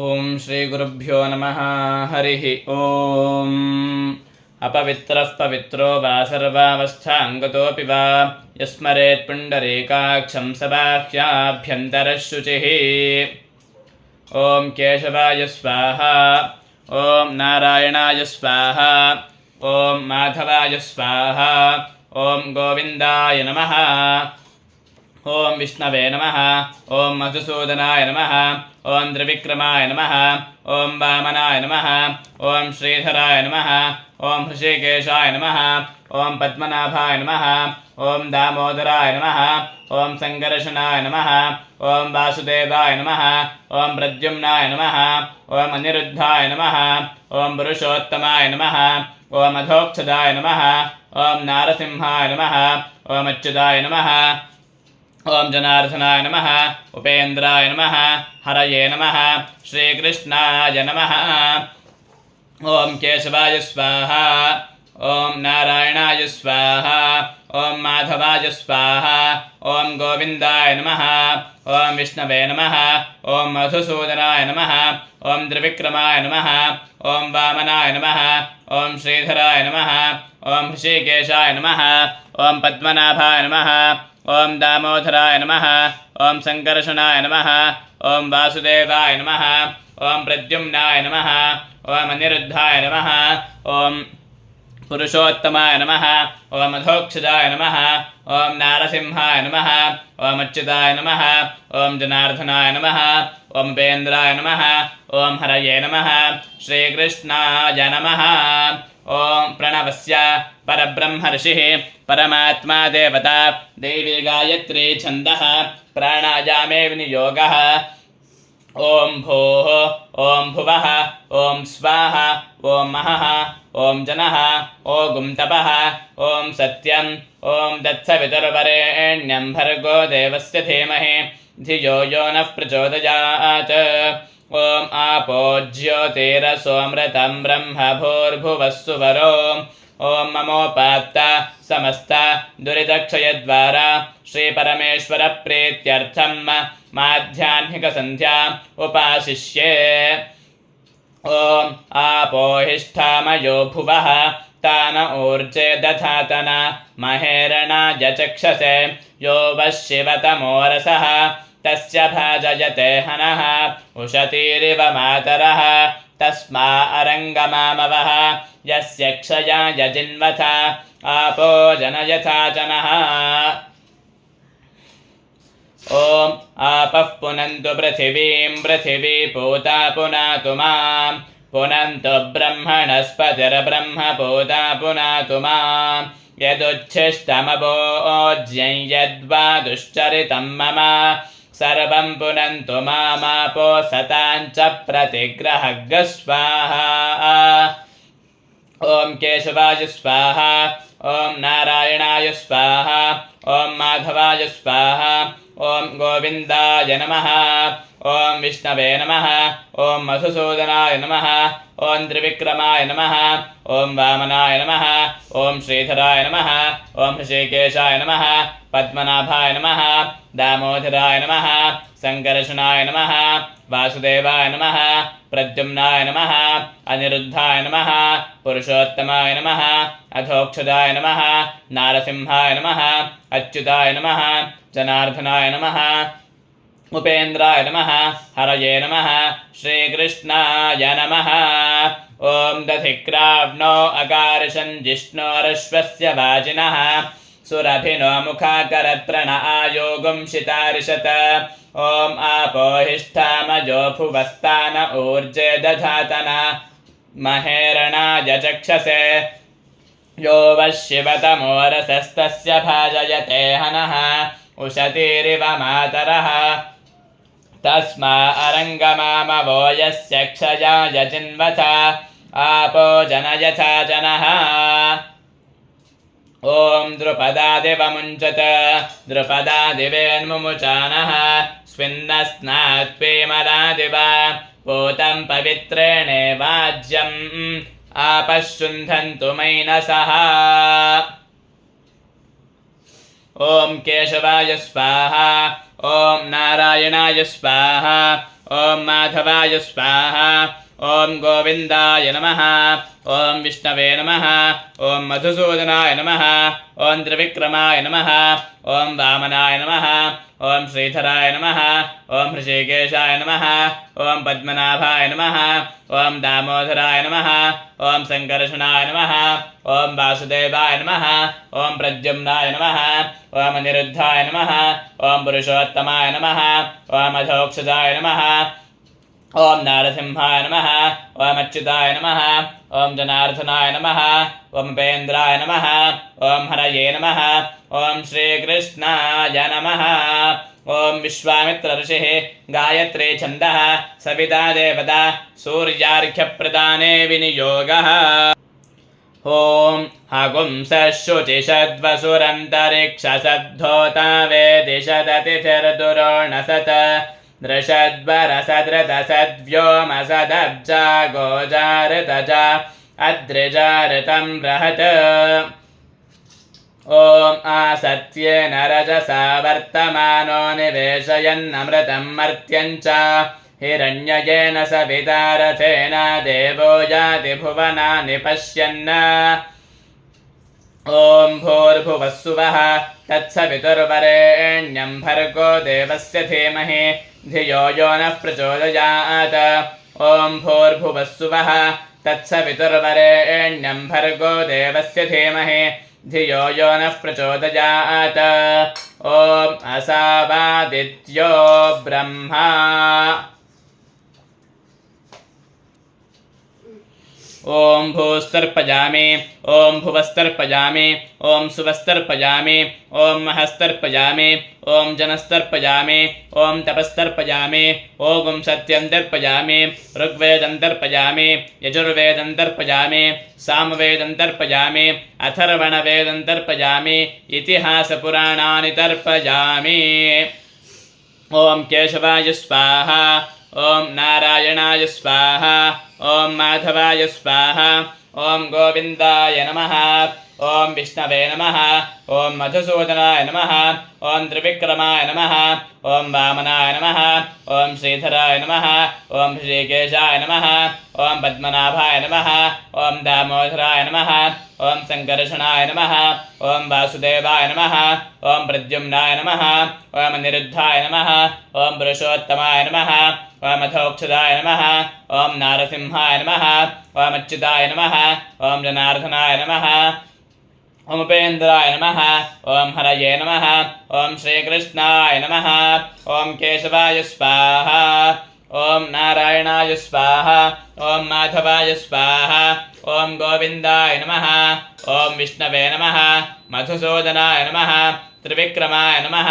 ఓం శ్రీ గురుభ్యో నమః. హరి ఓం. అపవిత్రః పవిత్రో వా సర్వావస్థాంగతోపి వా యస్మరేత్ పుండరీకాక్షం సబాహ్యాభ్యంతరః శుచిః. ఓం కేశవాయ స్వాహా. ఓం నారాయణాయ స్వాహా. ఓం మాధవాయ స్వాహా. ఓం గోవిందాయ నమః. ఓం విష్ణవే నమః. ఓం మధుసూదనాయ నమః. ఓం త్రివిక్రమాయ నమః. ఓం వామనాయ నమః. ఓం శ్రీధరాయ నమః. ఓం హృషికేశాయ నమః. ఓం పద్మనాభాయ నమః. ఓం దామోదరాయ నమః. ఓం సంకర్షణాయ నమః. ఓం వాసుదేవాయ నమః. ఓం ప్రద్యుమ్నాయ నమః. ఓం అనిరుద్ధాయ నమః. ఓం పురుషోత్తమాయ నమః. ఓం అధోక్షదాయ నమః. ఓం నారసింహాయ నమః. ఓం అచ్యుతాయ నమః. ఓం జనార్దనాయ నమః. ఉపేంద్రాయ నమః. హరయే నమః. శ్రీకృష్ణాయ నమః. ఓం కేశవాయ స్వాహా. ఓం నారాయణాయ స్వాహా. ఓం మాధవాయ స్వాహా. ఓం గోవిందాయ నమః. ఓం విష్ణవే నమః. ఓం మధుసూదనాయ నమః. ఓం త్రివిక్రమాయ నమః. ఓం వామనాయ నమః. ఓం శ్రీధరాయ నమః. ఓం హృషికేశాయ నమః. ఓం పద్మనాభాయ నమః. ఓం దామోదరాయ నమః. ఓం సంకర్షణాయ నమః. ఓం వాసుదేవాయ నమః. ఓం ప్రద్యుమ్నాయ నమః. ఓం అనిరుద్ధాయ నమః. ఓం పురుషోత్తమాయ నమః. ఓం అధోక్షదాయ నమః. ఓం నారసింహాయ నమః. ఓం అచ్యుతాయ నమః. ఓం జనార్దనాయ నమః. ఓం ఉపేంద్రాయ నమః. ఓం హరయే నమః. శ్రీకృష్ణాయ నమః. ఓం ప్రణవస్య పరబ్రహ్మ ఋషిః పరమాత్మా దేవతా దేవీ గాయత్రీ ఛందః ప్రాణాయామే వినియోగః. ఓం భూః ఓం భువః ఓం స్వాహ ఓం మహః ఓం జనః ఓం తపః ఓం సత్యం ఓం తత్సవితుర్వరేణ్యం భర్గో దేవస్య ధీమహి ధియో యో నః ప్రచోదయాత్. ఓం ఆపో జ్యోతిరసోమృతం బ్రహ్మ భూర్భువస్సు వరో. ఓం మమోపాత్త సమస్త దురితక్షయద్వారా శ్రీపరమేశ్వర ప్రీత్యర్థం మాధ్యాహ్నిక సంధ్యా ఉపాసిష్యే. ఓం ఆపోహిష్ఠామయో భువః తాన ఊర్జే దధాతన మహేరణాయ చక్షసే యో వశివతమోరసః తస్య భాజయతే హనః ఉషతీరివ మాతరః తస్మా అరంగమామవః యస్య క్షయాయ జిన్వథ ఆపో జనయథా జనః. ఓం ఆపః పునంతు పృథివీం పృథివీ పూతా పునాతు మాం పునంతు బ్రహ్మణస్పతిర్బ్రహ్మ పూతా పునాతు మాం యదుచ్ఛిష్టమభోజ్యం యద్వా దుశ్చరితం మమ సర్వం పునంతు మామాపో సతాంచ ప్రతిగ్రహగ్గ స్వాహా. ఓం కేశవాయ స్వాహా. ఓం నారాయణాయ స్వాహా. ఓం మాధవాయ స్వాహా. ఓం గోవిందాయ నమః. ఓం విష్ణవే నమః. ఓం మధుసూదనాయ నమః. ఓం త్రివిక్రమాయ నమః. ఓం వామనాయ నమః. ఓం శ్రీధరాయ నమః. ఓం హృషికేశాయ నమః. పద్మనాభాయ నమః. దామోదరాయ నమః. సంకర్షణాయ నమః. వాసుదేవాయ నమః. ప్రద్యుమ్నాయ నమః. అనిరుద్ధాయ నమః. పురుషోత్తమాయ నమః. అధోక్షదాయ నమః. నారసింహాయ నమః. అచ్యుతాయ నమః. జనార్దనాయ నమః. ఉపేంద్రాయ నమః. హరయే నమః. శ్రీకృష్ణాయ నమః. ఓం దధిక్రావ్నో అకార్షన్ జిష్ణోరశ్వస్య వాజినః సురభినో ముఖాకరత్రణ ఆయోగం శితారిషత. ఓం ఆపోహిష్ఠామజో భువస్థాన ఊర్జే దధాతన మహేరణాయ చక్షసే యో వశివతమోరసస్తస్య భాజయతే హనః ఉషతీరివ మాతరః తస్మా అరంగమామవో యస్య క్షయాయ జిన్వథ ఆపో జనయథా జనః. ఓం ద్రుపదాదివముంచత ద్రుపదాదివేన్ముముచానః స్విన్నస్నాత్వేమలాదివ పూతం పవిత్రేణే వాజ్యం ఆపశుంధంతు మైనసః. ఓం కేశవాయ స్వాహా. ఓం నారాయణాయ స్వాహా. ॐ माधवाय स्वाहा ॐ गोविन्दाय नमः ॐ विष्णवे नमः ॐ मधुसूदनाय नमः ॐ त्रिविक्रमाय नमः ॐ वामनाय नमः ॐ श्रीधराय नमः ॐ ऋषिकेशाय नमः ॐ पद्मनाभाय नमः ॐ दामोदराय नमः ॐ सङ्कर्षणाय नमः ॐ वासुदेवाय नमः ॐ प्रद्युम्नाय नमः ॐ अनिरुद्धाय नमः ॐ पुरुषोत्तमाय नमः ॐ अधोक्षजाय नमः ॐ नारसिंहाय नमः ॐ अच्युताय नमः ॐ जनार्दनाय नमः ॐ उपेन्द्राय नमः ॐ हरये नमः ॐ श्रीकृष्णाय नमः ॐ विश्वामित्र ऋषिः गायत्री छन्दः सविता देवता सूर्यार्घ्यप्रदाने विनियोगः ॐ हगुंसशुचिषद्वसुरन्तरिक्षसद्धोता वेदिषदतिथिर्दुरोणसत् दृषद्वरसदृतसद्व्योमसदब्जा गोजारतज अद्रिजारतं बृहत् ॐ आसत्येन रजसा वर्तमानो निवेशयन्नमृतं मर्त्यं च हिरण्ययेन सविता रथेन देवो याति भुवनानि पश्यन् ॐ भूर्भुवस्सुवः तत्सवितुर्वरेण्यं भर्गो देवस्य धीमहि धियो यो नः प्रचोदयात् ॐ भूर्भुवस्सुवः तत्सवितुर्वरेण्यं भर्गो देवस्य धीमहि धियो यो नः प्रचोदयात् ॐ असावादित्यो ब्रह्मा ॐ भूस्तर्पयामि ॐ भुवस्तर्पयामि ॐ सुवस्तर्पयामि ॐ महस्तर्पयामि ॐ जनस्तर्पयामि ॐ तपस्तर्पयामि ॐ सत्यं तर्पयामि ऋग्वेदं तर्पयामि यजुर्वेदं तर्पयामि सामवेदं तर्पयामि अथर्वणवेदं तर्पयामि इतिहासपुराणानि तर्पयामि ॐ केशवाय स्वाहा ॐ नारायणाय स्वाहा ॐ माधवाय स्वाहा ॐ गोविन्दाय नमः ॐ विष्णवे नमः ॐ मधुसूदनाय नमः ॐ त्रिविक्रमाय नमः ॐ वामनाय नमः ॐ श्रीधराय नमः ॐ ऋषिकेशाय नमः ॐ पद्मनाभाय नमः ॐ दामोदराय नमः ॐ सङ्कर्षणाय नमः ॐ वासुदेवाय नमः ॐ प्रद्युम्नाय नमः ॐ अनिरुद्धाय नमः ॐ पुरुषोत्तमाय नमः ॐ अधोक्षजाय नमः ॐ नारसिंहाय नमः ॐ अच्युताय नमः ॐ जनार्दनाय नमः ॐ उपेन्द्राय नमः ॐ हरये नमः ॐ श्रीकृष्णाय नमः ॐ केशवाय स्वाहा ॐ नारायणाय स्वाहा ॐ माधवाय स्वाहा ॐ गोविन्दाय नमः ॐ विष्णवे नमः मधुसूदनाय नमः त्रिविक्रमाय नमः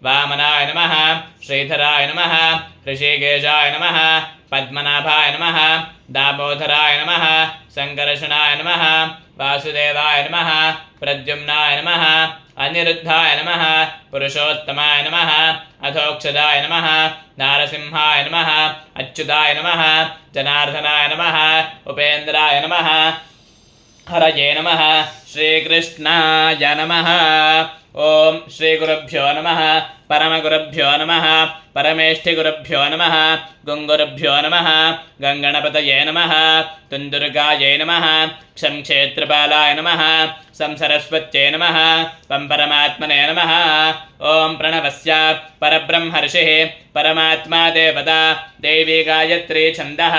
वामनाय नमः श्रीधराय नमः ऋषिकेशाय नमः पद्मनाभाय नमः दामोदराय नमः सङ्कर्षणाय नमः वासुदेवाय नमः प्रद्युम्नाय नमः अनिरुद्धाय नमः पुरुषोत्तमाय नमः अधोक्षजाय नमः नारसिंहाय नमः अच्युताय नमः जनार्दनाय नमः उपेन्द्राय नमः हरये नमः श्रीकृष्णाय नमः ॐ श्रीगुरुभ्यो नमः परमगुरुभ्यो नमः परमेष्ठिगुरुभ्यो नमः गुङ्गुरुभ्यो नमः गङ्गणपतये नमः तुन्दुर्गायै नमः क्षंक्षेत्रपालाय नमः संसरस्वत्यै नमः परमात्मने नमः ॐ प्रणवस्य परब्रह्मर्षिः परमात्मा देवता देवी गायत्री छन्दः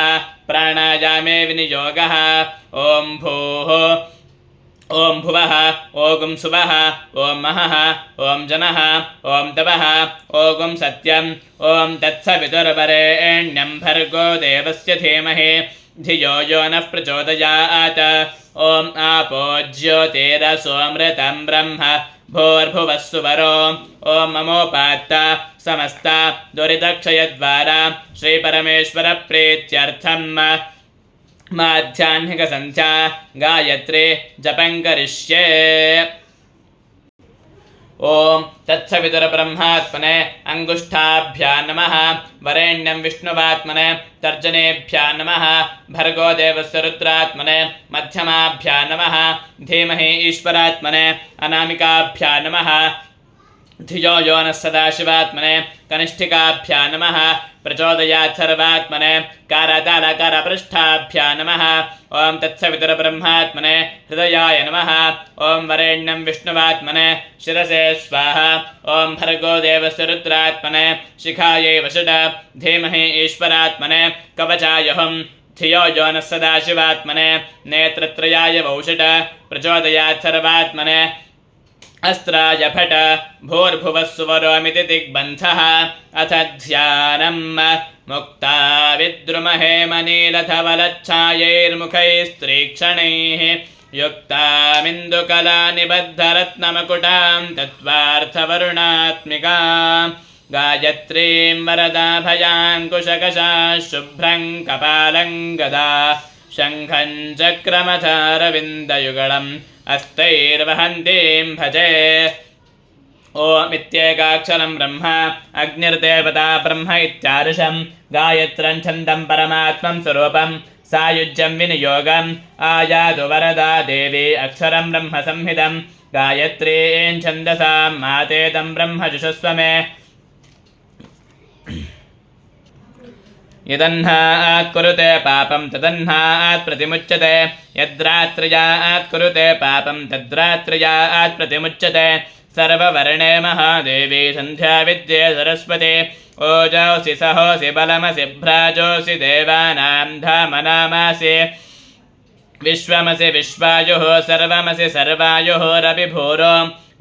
प्राणायामे विनियोगः ॐ भूः ॐ भुवः ॐ सुवः ॐ महः ॐ जनः ॐ तपः ॐ सत्यं ॐ तत्सवितुर्वरेण्यं भर्गो देवस्य धीमहि धियो यो नः प्रचोदयात् ॐ आपो ज्योतिरसोऽमृतं ब्रह्म भूर्भुवस्सुवरो ॐ ममोपात्त समस्त दुरितक्षयद्वारा श्रीपरमेश्वरप्रीत्यर्थं माध्याह्निकसन्ध्या गायत्री जपं करिष्ये ॐ तत्सवितुर्ब्रह्मात्मने अङ्गुष्ठाभ्यां नमः वरेण्यं विष्णुवात्मने तर्जनेभ्यां नमः भर्गो देवस्य रुद्रात्मने मध्यमाभ्यां नमः धीमहि ईश्वरात्मने अनामिकाभ्यां नमः धियो यो नः सदाशिवात्मने कनिष्ठिकाभ्या नमः प्रचोदयात् सर्वात्मने कारतालकरपृष्ठाभ्या नमः ॐ तत्सवितुर्ब्रह्मात्मने हृदयाय नमः ॐ वरेण्यं विष्णुवात्मने शिरसे स्वाहा ॐ भर्गो देवस्य रुद्रात्मने शिखायै वषट् धीमहि ईश्वरात्मने कवचाय हुं धियो यो नः सदाशिवात्मने नेत्रत्रयाय वौषट् प्रचोदयात् सर्वात्मने अस्त्राय फट भूर्भुवः सुवरोमिति दिग्बन्धः अथ ध्यानम् मुक्ता विद्रुमहेमनीलधवलच्छायैर्मुखैस्त्रीक्षणैः युक्तामिन्दुकलानिबद्धरत्नमकुटां तत्त्वार्थवरुणात्मिकां गायत्रीं वरदाभयाङ्कुशकशाः शुभ्रं कपालं गदा शङ्खं चक्रमथारविन्दयुगळम् हस्तैर्वहन्तीं भजे ओमित्येकाक्षरं ब्रह्म अग्निर्देवता ब्रह्म इत्यार्षं गायत्रं छन्दं परमात्मं स्वरूपं सायुज्यं विनियोगम् आयातु वरदा देवी अक्षरं ब्रह्म संहितं गायत्रीं छन्दसां मातेदं ब्रह्म जुषस्व मे यदह्नात् कुरुते पापं तदह्नात् प्रतिमुच्यते यद्रात्र्यात् कुरुते पापं तद्रात्र्यात् प्रतिमुच्यते सर्ववर्णे महादेवी सन्ध्या विद्ये सरस्वती ओजोऽसि सहोऽसि बलमसि भ्राजोऽसि देवानां धामनामासि विश्वमसि विश्वायुः सर्वमसि सर्वायुः रविभूरो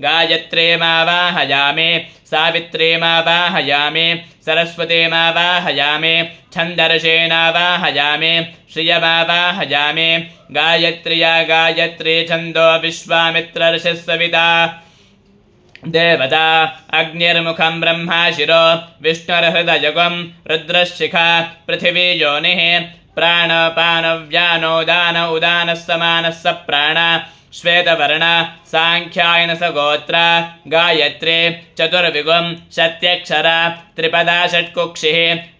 गायत्रीमावाहयामि सावित्रीमावाहयामि सरस्वतीमावाहयामि छन्दर्षेणावाहयामि श्रियमावाहयामि गायत्र्या गायत्री छन्दो विश्वामित्रर्षिः सविता देवता अग्निर्मुखं ब्रह्मा शिरो विष्णुर्हृदयगं रुद्रशिखा पृथिवी योनिः प्राणपानव्यानोदान उदानः समानः स प्राण श्वेतवर्ण सांख्यायन स गोत्र गायत्री चतुर्विगुं शत्यक्षरा त्रिपदा षट्कुक्षिः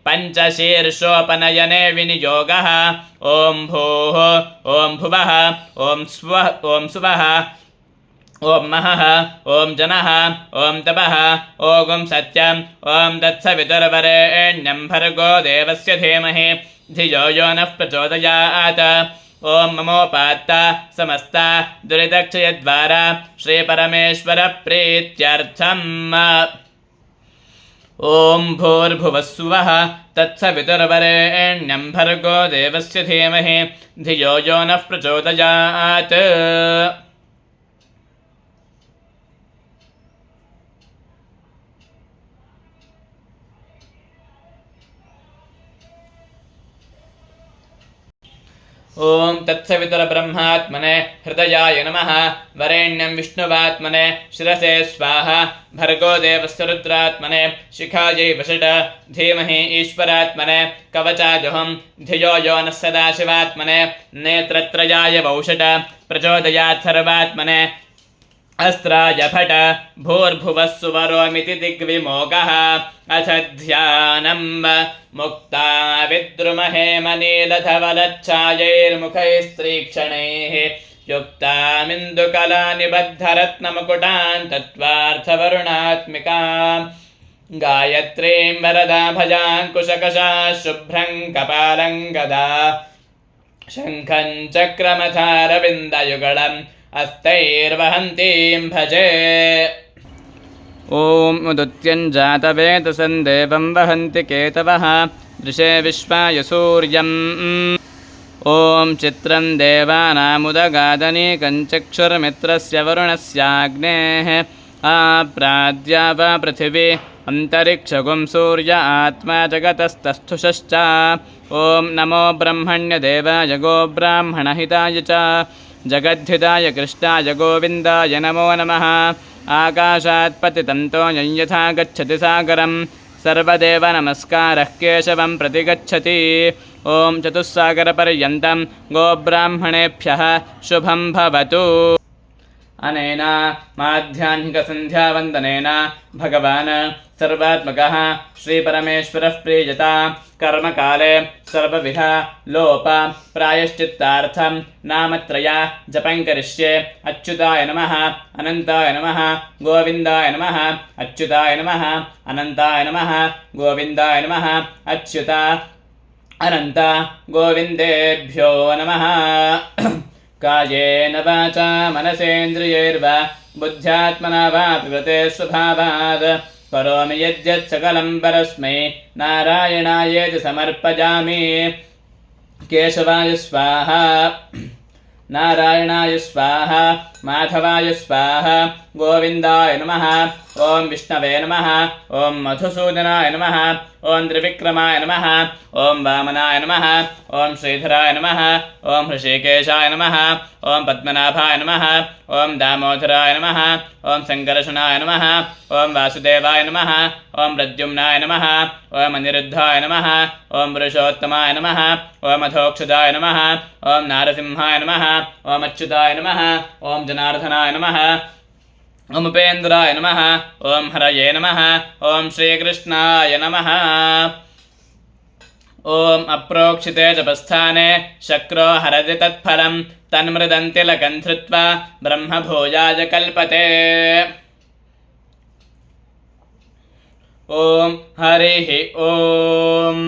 पञ्चशीर्षोपनयने विनियोगः ॐ भूः ॐ भुवः ॐ सुवः ॐ महः ॐ जनः ॐ तपः ॐ सत्यं ॐ तत्सवितुर्वरेण्यं भर्गो देवस्य धीमहि धियो यो नः प्रचोदयात् ॐ ममोपात्ता समस्ता दुरितक्षयद्वारा श्रीपरमेश्वरप्रीत्यर्थम् ॐ भूर्भुवः सुवः तत्सवितुर्वरेण्यं भर्गो देवस्य धीमहि धियो यो नः प्रचोदयात् ॐ तत्सवितुर्ब्रह्मात्मने हृदयाय नमः वरेण्यं विष्णुवात्मने शिरसे स्वाहा भर्गो देवस्य रुद्रात्मने शिखायै वषट् धीमहि ईश्वरात्मने कवचाय हुं धियो यो नः सदाशिवात्मने नेत्रत्रयाय वौषट् प्रचोदयात् सर्वात्मने अस्त्राय फट भूर्भुवः सुवरोमिति दिग्विमोगः अथ ध्यानम् मुक्ता विद्रुमहेमनीलधवलच्छायैर्मुखैस्त्रीक्षणैः युक्तामिन्दुकलानिबद्धरत्नमकुटां तत्त्वार्थवरुणात्मिकां गायत्रीं वरदाभयाङ्कुशकशाः शुभ्रं कपालं गदा शङ्खं चक्रमथारविन्दयुगळम् हस्तैर्वहन्तीं भजे ॐ उदुत्यञ्जातवेतसं देवं वहन्ति केतवः दृशे विश्वाय सूर्यम् ॐ चित्रं देवानामुदगादनीकं चक्षुर्मित्रस्य वरुणस्याग्नेः आप्राद्या वा पृथिवी अन्तरिक्षगुं सूर्य आत्मा जगतस्तस्थुषश्च ॐ नमो ब्रह्मण्यदेवाय गोब्राह्मणहिताय च जगद्धिताय कृष्णाय गोविन्दाय नमो नमः आकाशात् पतितं यथा गच्छति सागरं सर्वदेव नमस्कारः केशवं प्रति गच्छति ॐ चतुस्सागरपर्यन्तं गोब्राह्मणेभ्यः शुभं भवतु अनेन माध्याह्निकसन्ध्यावन्दनेन भगवान् सर्वात्मकः श्रीपरमेश्वरः प्रीयता कर्मकाले सर्वविध लोप प्रायश्चित्तार्थं नामत्रय जपं करिष्ये। अच्युताय नमः अनन्ताय नमः गोविन्दाय नमः अच्युताय नमः अनन्ताय नमः गोविन्दाय नमः अच्युत अनन्त गोविन्देभ्यो नमः। कायेन वाचा मनसेन्द्रियैर्वा बुद्ध्यात्मना वा प्रकृते स्वभावात् करोमि यद्यत् सकलं परस्मै नारायणायेति समर्पयामि। केशवाय स्वाहा नारायणाय स्वाहा माधवाय स्वाहा गोविन्दाय नमः। ॐ विष्णवे नमः ॐ मधुसूदनाय नमः ॐ त्रिविक्रमाय नमः ॐ वामनाय नमः ॐ श्रीधराय नमः ॐ हृषीकेशाय नमः ॐ पद्मनाभाय नमः ॐ दामोदराय नमः ॐ सङ्कर्षणाय नमः ॐ वासुदेवाय नमः ॐ प्रद्युम्नाय नमः ॐ अनिरुद्धाय नमः ॐ पुरुषोत्तमाय नमः ॐ अधोक्षदाय नमः ॐ नारसिंहाय नमः ॐ अच्युताय नमः ॐ जनार्दनाय नमः ॐ उपेन्द्राय नमः ॐ हरये नमः ॐ श्रीकृष्णाय नमः। ॐ अप्रोक्षिते जपस्थाने शक्रो हरति तत्फलं तन्मृदन्तिलकं धृत्वा ब्रह्मभूयाय कल्पते। ॐ हरिः ॐ।